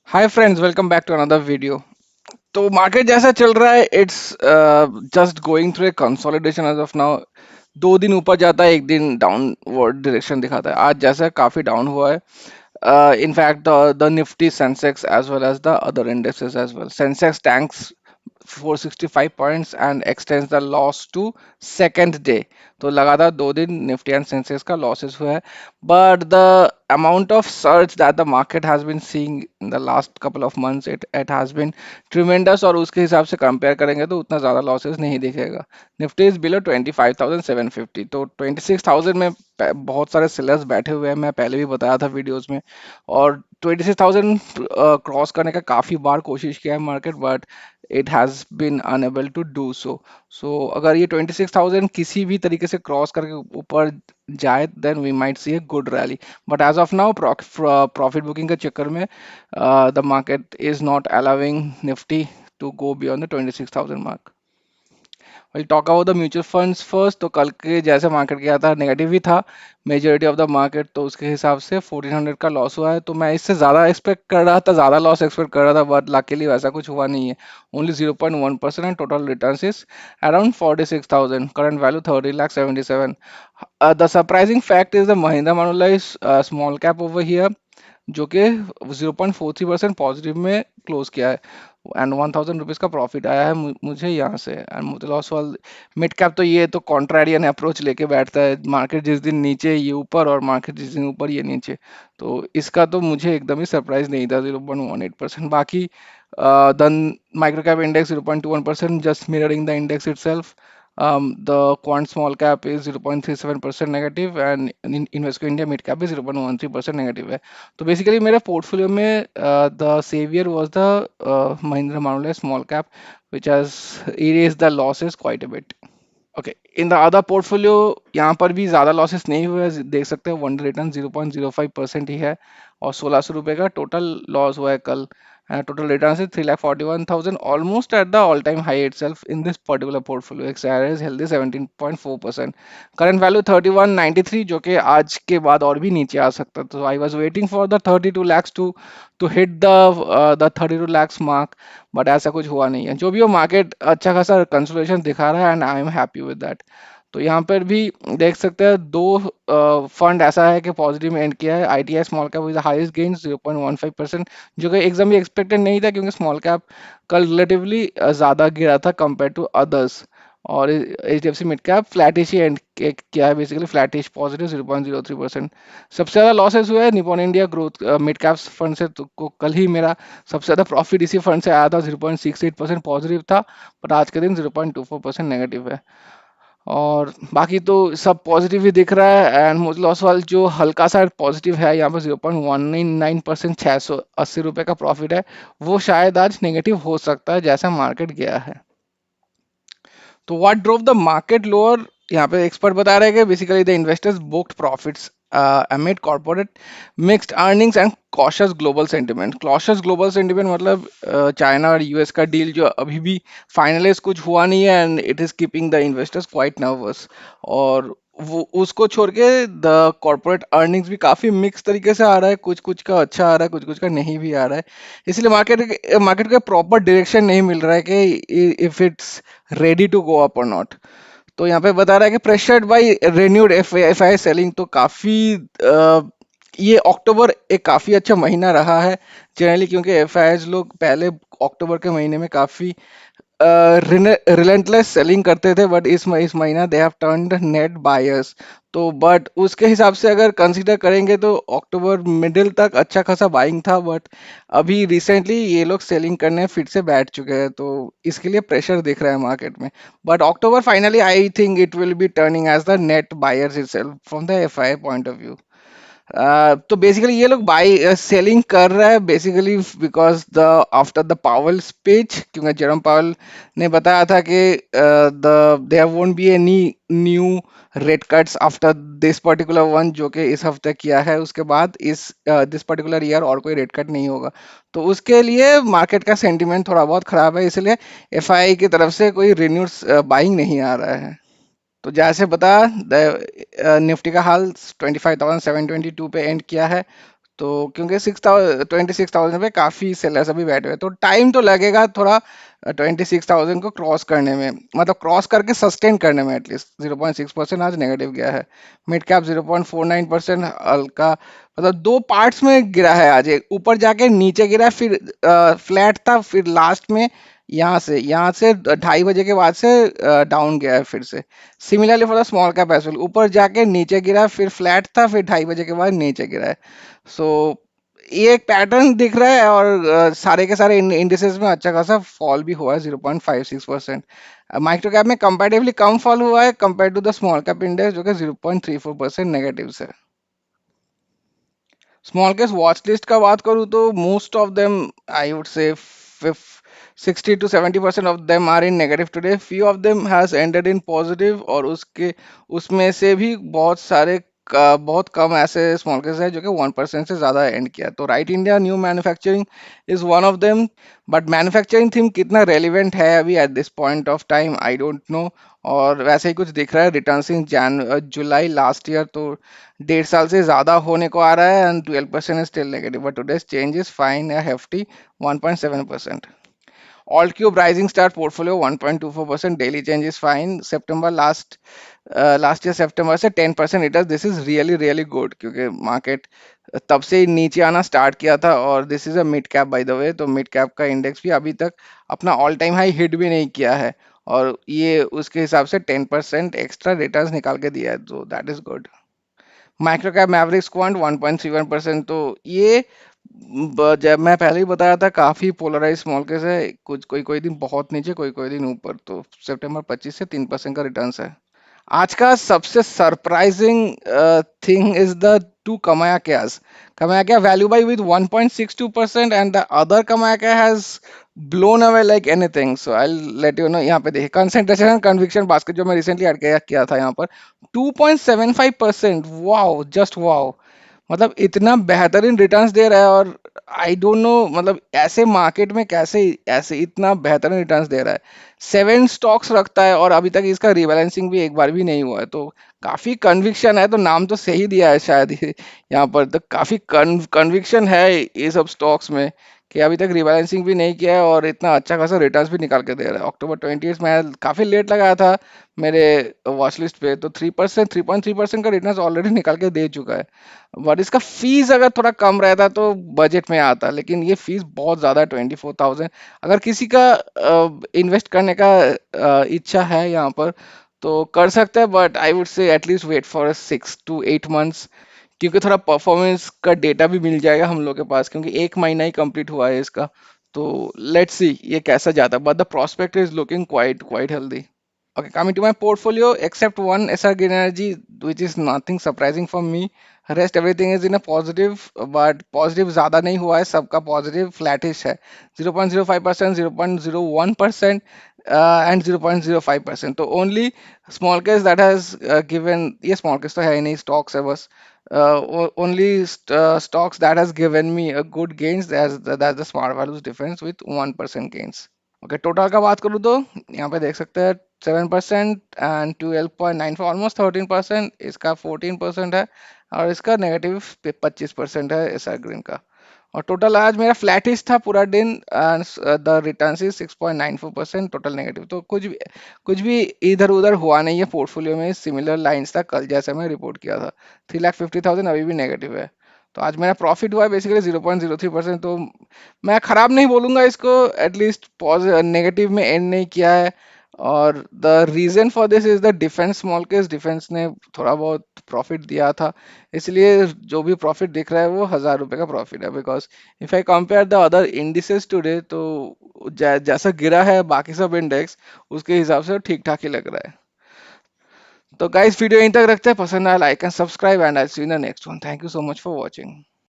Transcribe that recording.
Hi friends, welcome back to another video. तो market जैसा चल रहा है, it's just going through a consolidation as of now. 2 दिन ऊपर जाता है, एक दिन डाउनवर्ड डायरेक्शन दिखाता है। आज जैसा काफी डाउन हुआ है। In fact, the Nifty, Sensex, as well as the other indexes as well. Sensex tanks 465 points and extends the loss to second day. तो लगातार 2 दिन निफ्टी एंड सेंसेक्स का लॉसेस हुआ है, but the amount of surge that the market has been seeing in the last couple of months, it has been tremendous। और उसके हिसाब से कंपेयर करेंगे तो उतना ज़्यादा लॉसेस नहीं दिखेगा। निफ्टी इज बिलो 25,750, तो 26,000 में बहुत सारे सेलर्स बैठे हुए हैं। मैं पहले भी बताया था वीडियोस में। और 26,000 क्रॉस करने का काफ़ी बार कोशिश किया है market, but it has been unable to do so. So अगर ये 26,000 किसी भी तरीके से क्रॉस करके ऊपर जाए, then we might see a good rally. But as of now profit booking के चक्कर में the market is not allowing Nifty to go beyond the 26,000 mark. We'll talk about the mutual funds first. तो कल के जैसे market गया था, negative ही था मेजोरिटी ऑफ द मार्केट। तो उसके हिसाब से 1400 का लॉस हुआ है। तो मैं इससे ज़्यादा एक्सपेक्ट कर रहा था, ज़्यादा लॉस एक्सपेक्ट कर रहा था, बट लकीली वैसा कुछ हुआ नहीं है। Only 0.1% and total return is around 46,000। Current value 30,77। The surprising fact is the Mahindra Manulife small cap over here, जो कि 0.43% पॉजिटिव में क्लोज किया है। एंड 1,000 रुपीज़ का प्रॉफिट आया है मुझे यहाँ से। एंड मुझे लॉस वाल मिड कैप, तो ये तो कॉन्ट्रारियन अप्रोच लेके बैठता है। मार्केट जिस दिन नीचे ये ऊपर, और मार्केट जिस दिन ऊपर ये नीचे। तो इसका तो मुझे एकदम ही सरप्राइज नहीं था, 0.18%। बाकी then micro cap index 0.21%, just mirroring the index itself. The quant small cap is 0.37% negative, and in Invesco India mid cap is 0.13% negative है। तो बेसिकली मेरे पोर्टफोलियो में the saviour was the Mahindra Manulife small cap, which has erased the losses quite a bit। Okay, in the other portfolio यहाँ पर भी ज़्यादा losses नहीं हुए हैं। देख सकते हैं वन रिटर्न 0.05% ही है, और 1,600 रुपये का टोटल लॉस हुआ है कल। टोटल रिटर्न से 3,41,000, almost at the all time high itself in this particular portfolio. XIRR healthy 17.4%। Current value 3193, जो कि आज के बाद और भी नीचे आ सकता है। तो I was waiting for the 32 lakhs to hit the 32 lakhs mark, but ऐसा कुछ हुआ नहीं है। जो भी हो, मार्केट अच्छा खासा कंसोलिडेशन दिखा रहा है, and I am happy with that. तो यहाँ पर भी देख सकते हैं दो फंड ऐसा है कि पॉजिटिव में एंड किया है। ITI small cap with highest gain 0.15%, जो कि एकदम ही एक्सपेक्टेड नहीं था, क्योंकि स्मॉल कैप कल रिलेटिवली ज़्यादा गिरा था कंपेयर टू अदर्स। और H D F C mid cap flattish ही एंड किया है, बेसिकली फ्लैटिश पॉजिटिव 0.03%। सबसे ज़्यादा लॉसेस हुए हैं Nippon India growth mid caps fund से। तो कल ही मेरा सबसे ज़्यादा प्रॉफिट इसी फंड से आया था, 0.68% पॉजिटिव था, बट आज के दिन 0.24% नेगेटिव है। और बाकी तो सब पॉजिटिव ही दिख रहा है। एंड मुझे लॉस वाल जो हल्का सा पॉजिटिव है यहाँ पर 0.199%, 680 रुपये का प्रॉफिट है, वो शायद आज नेगेटिव हो सकता है जैसा मार्केट गया है। तो what drove the market lower, यहाँ पे एक्सपर्ट बता रहे हैं कि basically the investors booked profits amid corporate mixed earnings and cautious global sentiment। cautious global sentiment मतलब चाइना और यूएस का डील जो अभी भी फाइनलाइज कुछ हुआ नहीं है, and it is keeping the investors quite nervous. और वो उसको छोड़ के द कॉर्पोरेट अर्निंग्स भी काफी मिक्स तरीके से आ रहा है। कुछ कुछ का अच्छा आ रहा है, कुछ कुछ का नहीं भी आ रहा है। इसलिए मार्केट मार्केट को प्रॉपर डायरेक्शन नहीं मिल रहा है कि if it's ready to go up और नॉट। तो यहाँ पे बता रहा है कि pressured by renewed F I selling. तो काफी ये अक्टूबर एक काफी अच्छा महीना रहा है जनरली, क्योंकि एफ आई लोग पहले अक्टूबर के महीने में काफी रिलेंटलेस सेलिंग करते थे, बट इस महीना they have turned net buyers. तो बट उसके हिसाब से अगर कंसीडर करेंगे तो अक्टूबर मिडिल तक अच्छा खासा बाइंग था, बट अभी रिसेंटली ये लोग सेलिंग करने फिर से बैठ चुके हैं। तो इसके लिए प्रेशर दिख रहा है मार्केट में। But October finally I think it will be turning as the net buyers itself from the F I point of view. तो बेसिकली ये लोग बाई सेलिंग कर रहा है basically because the after the Powell speech, क्योंकि Jerome Powell ने बताया था कि the there won't be any new rate cuts after this particular one, जो कि इस हफ्ते किया है। उसके बाद इस दिस पर्टिकुलर ईयर और कोई रेट कट नहीं होगा। तो उसके लिए मार्केट का सेंटीमेंट थोड़ा बहुत खराब है, इसलिए एफआई की तरफ से कोई रिन्यूड बाइंग नहीं आ रहा है। तो जैसे बता निफ्टी का हाल 25,722 पे एंड किया है। तो क्योंकि 26,000 पे काफी सेलर्स अभी बैठे हुए हैं, तो टाइम तो लगेगा थोड़ा 26,000 को क्रॉस करने में, मतलब क्रॉस करके सस्टेन करने में। एटलीस्ट 0.6% आज नेगेटिव गया है। मिड कैप 0.49% हल्का, मतलब दो पार्ट्स में गिरा है आज, एक ऊपर जाके नीचे गिरा, फिर फ्लैट था, फिर लास्ट में यहाँ से 2:30 बजे के बाद से डाउन गया है फिर से। Similarly for the small cap as well, ऊपर जाके नीचे गिरा, फिर फ्लैट था, फिर 2:30 बजे के बाद नीचे गिरा है। सो ये एक पैटर्न दिख रहा है, और सारे के सारे इंडिसेस में अच्छा खासा फॉल भी हुआ है, 0.56%। माइक्रो कैप में कंपैरेटिवली कम फॉल हुआ है compare to the small cap index, जो कि 0.34% नेगेटिव है। स्मॉल केस वॉच लिस्ट का बात करूँ तो most of them, I would से 60 to 70% of them are in negative today. Few of them has ended in positive, और उसके उसमें से भी बहुत कम ऐसे स्मॉल केस है जो कि 1% से ज़्यादा एंड किया। तो right India new manufacturing is one of them, but manufacturing theme कितना रेलिवेंट है अभी at this point of time, I don't know. और वैसे ही कुछ दिख रहा है, returns in July last year तो 1.5 साल से ज़्यादा होने को आ रहा है, and 12% is still negative, but today's change is fine, a hefty 1.7%. Alt Cube Rising Star portfolio 1.24%, daily change is fine. September last year September से 10% return, this is really really good, क्योंकि मार्केट तब से ही नीचे आना start किया था, और this is a mid cap by the way, तो मिड कैप का इंडेक्स भी अभी तक अपना ऑल टाइम हाई हिट भी नहीं किया है, और ये उसके हिसाब से 10% एक्स्ट्रा रिटर्न्स निकाल के दिया है, तो that is good. Micro cap Mavericks quant 1.31%, तो ये जब मैं पहले ही बताया था, काफी पोलराइज स्मॉल केस है, कुछ कोई कोई दिन बहुत नीचे, कोई कोई दिन ऊपर, तो सितंबर 25 से 3% का रिटर्न है। आज का सबसे surprising thing is the two कमायाकियास। कमायाकिया value by with 1.62%, and the other कमायाकिया has blown away like anything. So I'll let you know। यहाँ पे देखिए कंसेंट्रेशन एंड कन्विक्शन बास्केट जो मैं रिसेंटली ऐड किया था यहाँ पर 2.75%। वाओ, जस्ट वाओ, मतलब इतना बेहतरीन रिटर्न्स दे रहा है, और आई डोंट नो मतलब ऐसे मार्केट में कैसे ऐसे इतना बेहतरीन रिटर्न्स दे रहा है। 7 स्टॉक्स रखता है, और अभी तक इसका रिबैलेंसिंग भी एक बार भी नहीं हुआ है, तो काफी कन्विक्शन है, तो नाम तो सही दिया है शायद यहाँ पर, तो काफी कन्विक्शन है ये सब स्टॉक्स में, कि अभी तक रिबैलेंसिंग भी नहीं किया है, और इतना अच्छा खासा रिटर्न्स भी निकाल के दे रहा है। अक्टूबर 28 में काफी लेट लगाया था मेरे वॉच लिस्ट पे, तो 3.3% का रिटर्न्स ऑलरेडी निकाल के दे चुका है। बट इसका फीस अगर थोड़ा कम रहता तो बजट में आता, लेकिन ये फीस बहुत ज्यादा है, 24,000। अगर किसी का इन्वेस्ट करने का इच्छा है यहाँ पर, तो कर सकते हैं, but I would say at least wait for 6 to 8 months, क्योंकि थोड़ा परफॉर्मेंस का डेटा भी मिल जाएगा हम लोग के पास, क्योंकि 1 महीना ही कंप्लीट हुआ है इसका। तो लेट्स सी ये कैसा जाता है, but the prospect is looking quite quite healthy. Okay, coming to my portfolio, except one SR Green Energy, which is nothing surprising for me. Rest everything is in a positive, but positive ज़्यादा नहीं हुआ है, सबका positive flattish है, 0.05%, 0.01%, and 0.05%। तो only small case that has given, ये small case तो है ही नहीं, stocks है बस। Only stocks that has given me a good gains, that's the smart values difference with 1% gains। Okay, total का बात करूँ तो यहाँ पे देख सकते हैं 7% एंड 12.94, ऑलमोस्ट 13%, इसका 14% है, और इसका नेगेटिव 25% है एस आर ग्रीन का। और टोटल आज मेरा फ्लैटिश था पूरा दिन, and the return is 6.94%, total negative, तो कुछ भी इधर उधर हुआ नहीं है पोर्टफोलियो में, सिमिलर लाइंस था कल जैसा मैं रिपोर्ट किया था। 3,50,000 अभी भी नेगेटिव है। तो आज मेरा प्रॉफिट हुआ है बेसिकली 0.03%, तो मैं खराब नहीं बोलूंगा इसको, एटलीस्ट नेगेटिव में एंड नहीं किया है। और the reason for this is the defence, small case defence ने थोड़ा बहुत प्रॉफिट दिया था, इसलिए जो भी प्रॉफिट दिख रहा है वो 1,000 रुपए का प्रॉफिट है। Because if I compare the other indices today, तो जैसा गिरा है बाकी सब इंडेक्स, उसके हिसाब से ठीक ठाक ही लग रहा है। तो गाइस वीडियो यहीं तक रखते हैं, पसंद आया like and subscribe, and I see you in the next one. Thank you so much for watching.